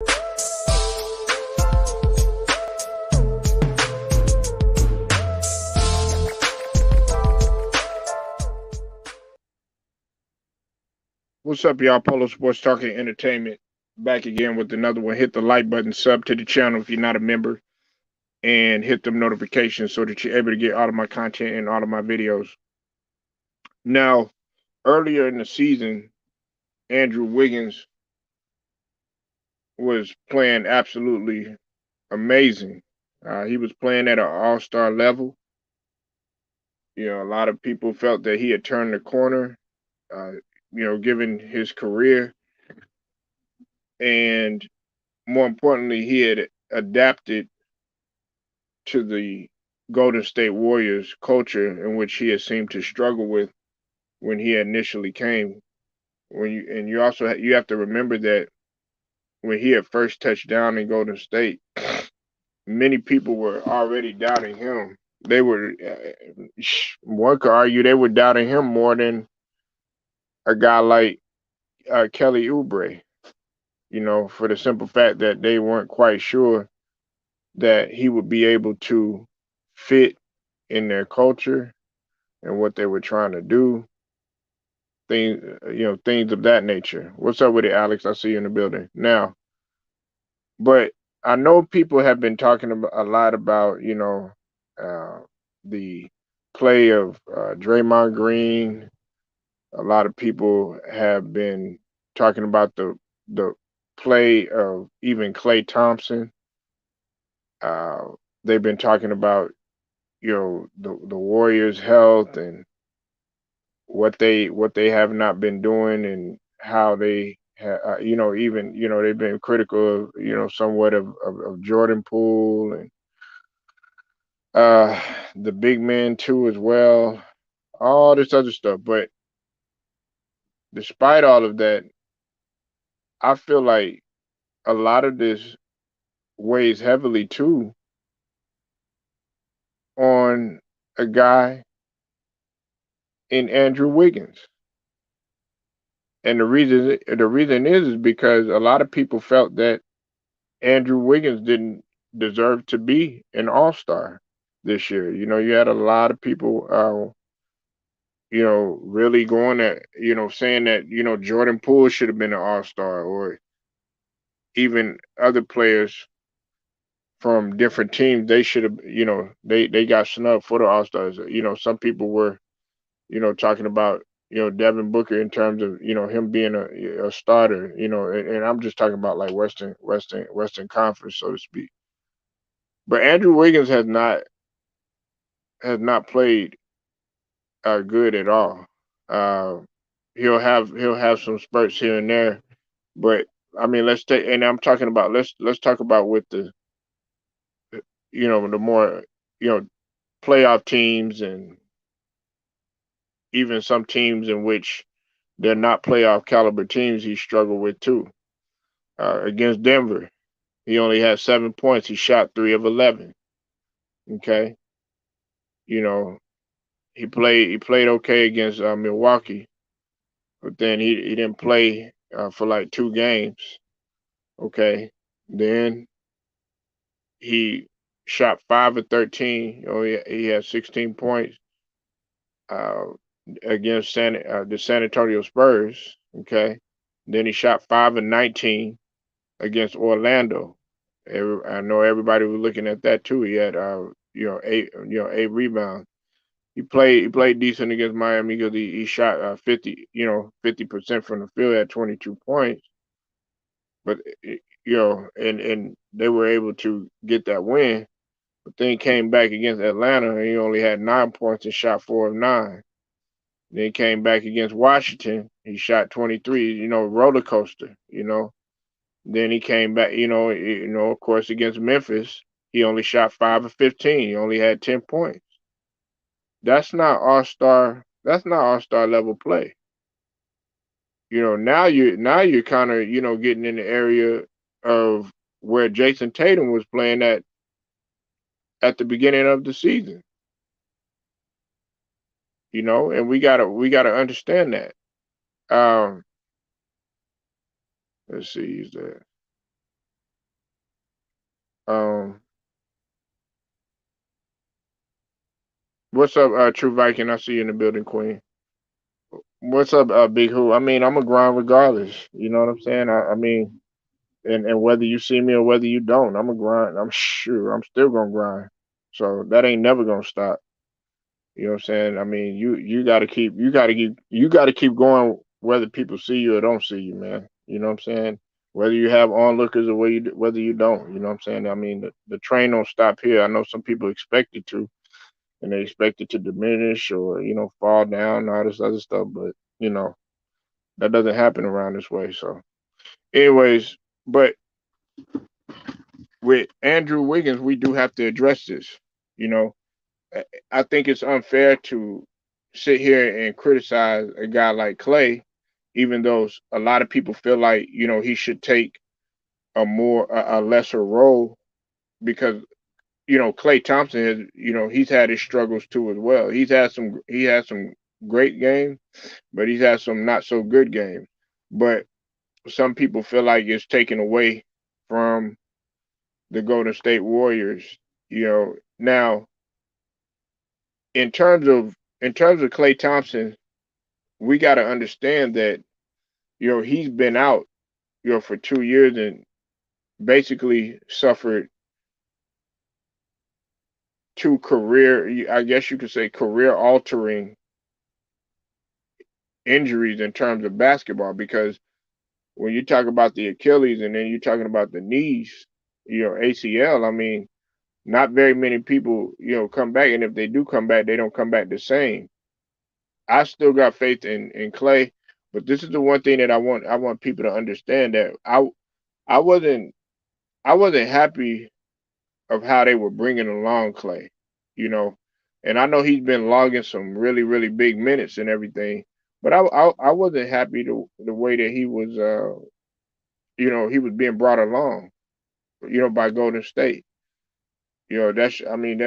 What's up, y'all? Polo Sports Talking Entertainment back again with another one. Hit the like button, sub to the channel if you're not a member, and hit them notifications so that you're able to get all of my content and all of my videos. Now, earlier in the season, Andrew Wiggins was playing absolutely amazing. He was playing at an all-star level. A lot of people felt that he had turned the corner, uh, given his career. And more importantly, he had adapted to the Golden State Warriors culture in which he had seemed to struggle with when he initially came. You also you have to remember that when he had first touched down in Golden State, many people were already doubting him. They were one could argue they were doubting him more than a guy like Kelly Oubre. For the simple fact that they weren't quite sure that he would be able to fit in their culture and what they were trying to do, things of that nature. What's up with it, Alex? I see you in the building now. But I know people have been talking a lot about, the play of Draymond Green. A lot of people have been talking about the play of even Klay Thompson. They've been talking about, the Warriors' health and what they have not been doing and how they even they've been critical of somewhat of Jordan Poole and the big man too as well, all this other stuff. But despite all of that, I feel like a lot of this weighs heavily too on a guy in Andrew Wiggins. And the reason is because a lot of people felt that Andrew Wiggins didn't deserve to be an All-Star this year. You had a lot of people, really going at, saying that, Jordan Poole should have been an All-Star, or even other players from different teams. They should have, they got snubbed for the All-Stars. Some people were, talking about, Devin Booker in terms of, him being a starter, and I'm just talking about like Western Conference, so to speak. But Andrew Wiggins has not played good at all. Uh, he'll have some spurts here and there, but I mean, and I'm talking about let's talk about with the more playoff teams and even some teams in which they're not playoff caliber teams. He struggled with too. Against Denver, he only had 7 points. He shot 3 of 11. Okay, you know he played okay against Milwaukee, but then he didn't play for like 2 games. Okay, then he shot 5 of 13. He had 16 points uh, against the San Antonio Spurs. Okay, then he shot 5 of 19 against Orlando. I know everybody was looking at that too. He had eight rebounds. He played decent against Miami because he shot 50% from the field at 22 points. But and they were able to get that win. But then he came back against Atlanta and he only had 9 points and shot 4 of 9. Then he came back against Washington. He shot 23. Roller coaster. Then he came back. Of course, against Memphis, he only shot 5 of 15. He only had 10 points. That's not all star. That's not all star level play. Now you're kind of getting in the area of where Jason Tatum was playing at the beginning of the season. And we gotta understand that. Um, let's see, is that Um, what's up, True Viking? I see you in the building, Queen. What's up, Big Who? I mean, I'm a grind regardless. You know what I'm saying? I mean, and whether you see me or whether you don't, I'm a grind. I'm sure I'm still gonna grind. So that ain't never gonna stop. You know what I'm saying? I mean, you gotta keep going whether people see you or don't see you, man. You know what I'm saying? Whether you have onlookers or whether you don't. You know what I'm saying? I mean, the train don't stop here. I know some people expect it to, and they expect it to diminish or fall down and all this other stuff, but you know that doesn't happen around this way. So, anyways, but with Andrew Wiggins, we do have to address this. You know, I think it's unfair to sit here and criticize a guy like Clay, even though a lot of people feel like he should take a lesser role because Clay Thompson has he's had his struggles too as well. He has some great games, but he's had some not so good games. But some people feel like it's taken away from the Golden State Warriors. Now in terms of Clay Thompson, we got to understand that he's been out for 2 years and basically suffered two career, I guess you could say, career altering injuries in terms of basketball. Because when you talk about the Achilles and then you're talking about the knees, ACL, I mean, not very many people come back, and if they do come back, they don't come back the same. I still got faith in Clay, but this is the one thing that I want people to understand, that I wasn't I wasn't happy of how they were bringing along Clay, you know, and I know he's been logging some really really big minutes and everything, but I wasn't happy the way that he was being brought along, by Golden State. That's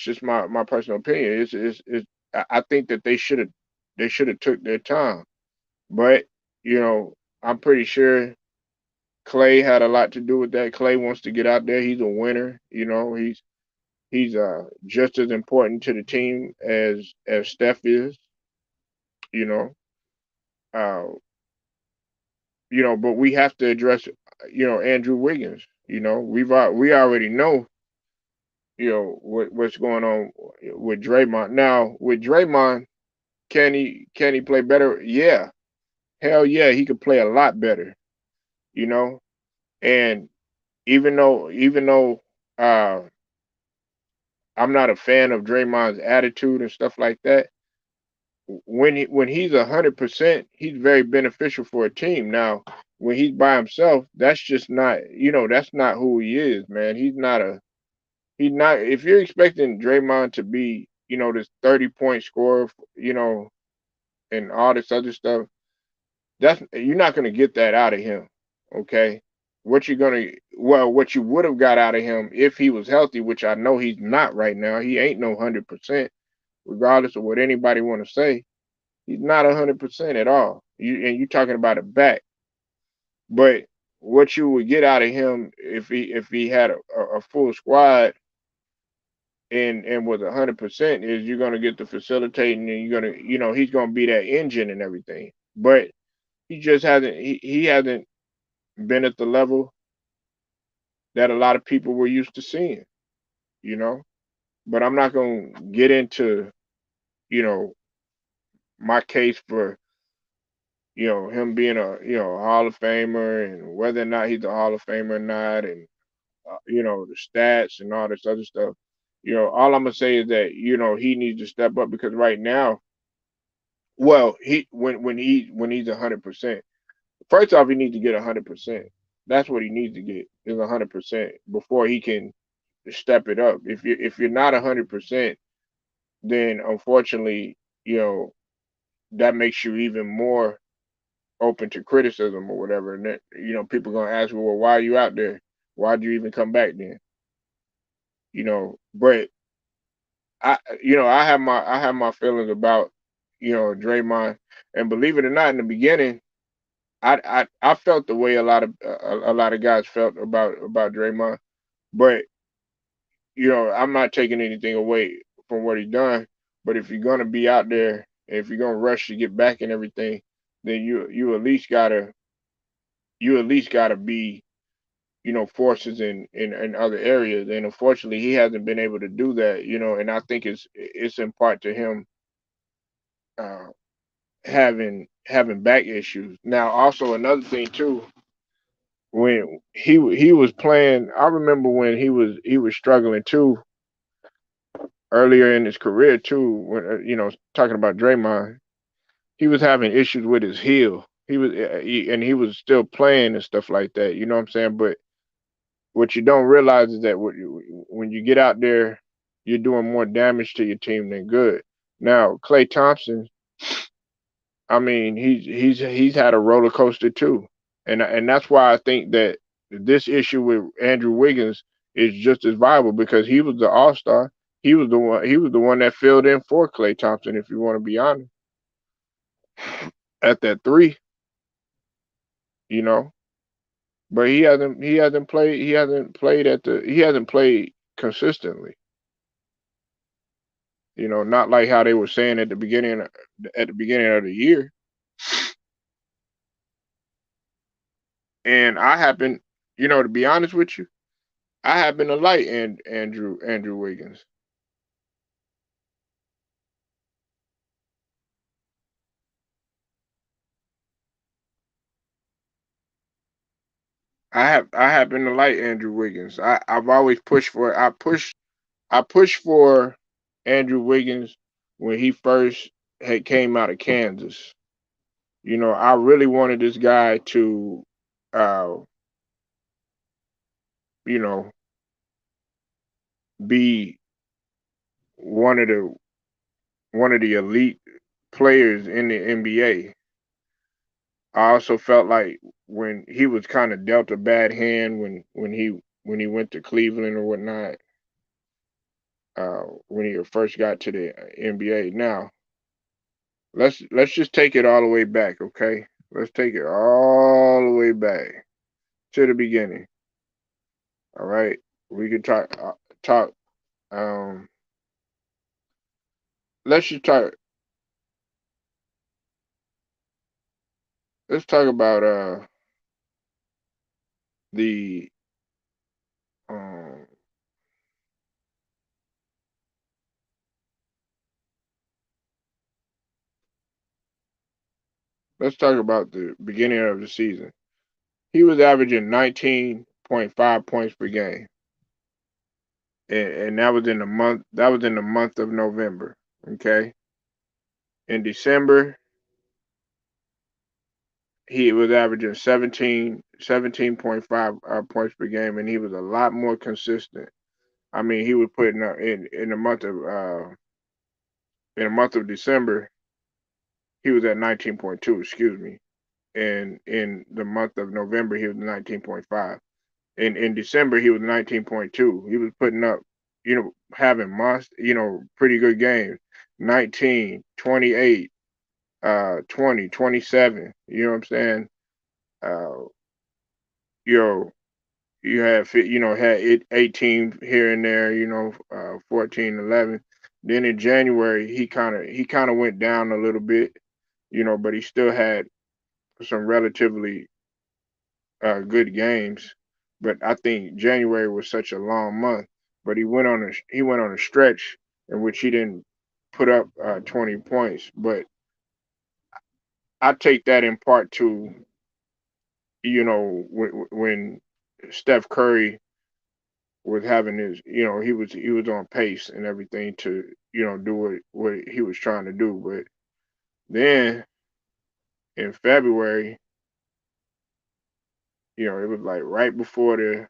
just my personal opinion. I think that they should have took their time, but I'm pretty sure Clay had a lot to do with that. Clay wants to get out there. He's a winner. He's just as important to the team as Steph is. You know, uh, but we have to address Andrew Wiggins. We already know what's going on with Draymond. Now with Draymond, can he play better? Yeah, hell yeah, he could play a lot better. You know, and even though uh, I'm not a fan of Draymond's attitude and stuff like that, when he's 100%, he's very beneficial for a team. Now, when he's by himself, that's just that's not who he is, man. He's not. If you're expecting Draymond to be, this 30-point scorer, and all this other stuff, you're not gonna get that out of him. Okay, what you would have got out of him if he was healthy, which I know he's not right now. He ain't no 100%, regardless of what anybody want to say. He's not 100% at all. You talking about a back, but what you would get out of him if he had a full squad and was 100% is you're gonna get the facilitating, and you're gonna he's gonna be that engine and everything. But he just he hasn't been at the level that a lot of people were used to seeing. You know, but I'm not gonna get into you know my case for him being a Hall of Famer and whether or not he's a Hall of Famer or not, and the stats and all this other stuff. All I'm gonna say is that he needs to step up, because right now, well, he when he's 100%, first off, he needs to get 100%. That's what he needs to get, is 100% before he can step it up. If you're not 100%, then unfortunately, you know that makes you even more open to criticism or whatever. And that, people gonna ask, well, why are you out there? Why'd you even come back then? But I have my feelings about Draymond, and believe it or not, in the beginning, I felt the way a lot of guys felt about Draymond, but I'm not taking anything away from what he's done, but if you're gonna be out there, if you're gonna rush to get back and everything, then you at least gotta be, forces in other areas. And unfortunately, he hasn't been able to do that. And I think it's in part to him uh, having back issues. Now, also another thing too, when he was playing, I remember when he was struggling too earlier in his career too. When talking about Draymond, he was having issues with his heel. And he was still playing and stuff like that. You know what I'm saying? But what you don't realize is that when you get out there, you're doing more damage to your team than good. Now, Klay Thompson, I mean, he's had a roller coaster too, and that's why I think that this issue with Andrew Wiggins is just as viable because he was the All Star. He was the one that filled in for Klay Thompson. If you want to be honest, at that three, you know, but he hasn't played consistently. Not like how they were saying at the beginning of the year. And I happen, to be honest with you, I happen to like Andrew Wiggins. I happen to like Andrew Wiggins. I've always pushed for I pushed for Andrew Wiggins when he first had came out of Kansas. I really wanted this guy to uh, you know, be one of the elite players in the NBA. I also felt like when he was kind of dealt a bad hand when he went to Cleveland or whatnot, when he first got to the NBA. Now let's just take it all the way back, okay? Let's take it all the way back to the beginning. All right, we could talk. Um, let's just talk. Let's talk about the um. Let's talk about the beginning of the season. He was averaging 19.5 points per game, and that was in the month. That was in the month of November. Okay, in December he was averaging 17.5 points per game, and he was a lot more consistent. I mean, he was putting up in the month of December he was at 19.2. Excuse me, and in the month of November he was 19.5. In December he was 19.2. He was putting up, having pretty good games. 19, 28, 20, 27. You know what I'm saying? Uh, you know, had 18 here and there, 14, 11. Then in January he kind of went down a little bit, but he still had some relatively good games. But I think January was such a long month. But he went on a stretch in which he didn't put up 20 points. But I take that in part to, when Steph Curry was having his, he was on pace and everything to, do what he was trying to do. But then in February, it was like right before the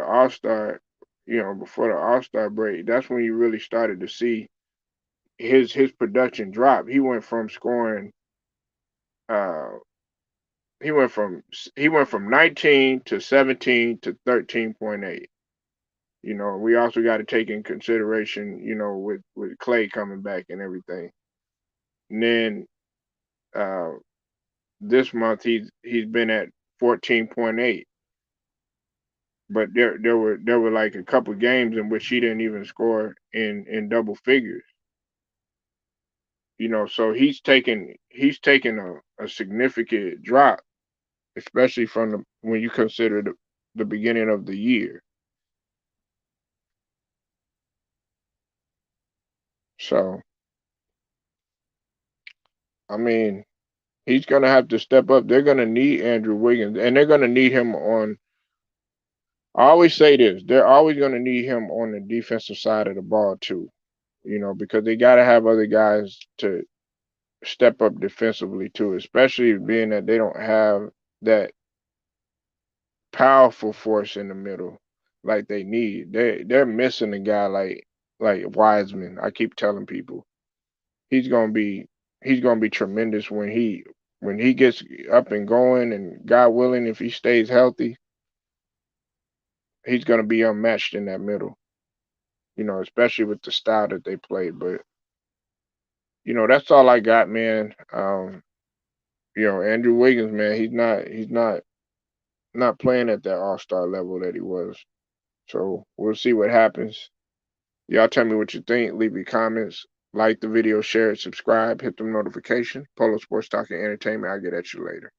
All Star break. That's when you really started to see his production drop. Uh he went from 19 to 17 to 13.8. We also got to take in consideration, with Clay coming back and everything. And then uh this month he's been at 14.8. But there were like a couple games in which he didn't even score in double figures. So he's taken a significant drop, especially from when you consider the beginning of the year. So I mean, he's gonna have to step up. They're gonna need Andrew Wiggins, and they're gonna need him on. I always say this: they're always gonna need him on the defensive side of the ball too. Because they gotta have other guys to step up defensively too, especially being that they don't have that powerful force in the middle like they need. They're missing a guy like Wiseman. I keep telling people he's gonna be he's gonna be tremendous when he gets up and going, and God willing, if he stays healthy, he's gonna be unmatched in that middle. Especially with the style that they play. But that's all I got, man. Andrew Wiggins, man, he's not playing at that all-star level that he was. So we'll see what happens. Y'all tell me what you think. Leave your comments. Like the video, share it, subscribe, hit the notification. Polo Sports Talk and Entertainment. I'll get at you later.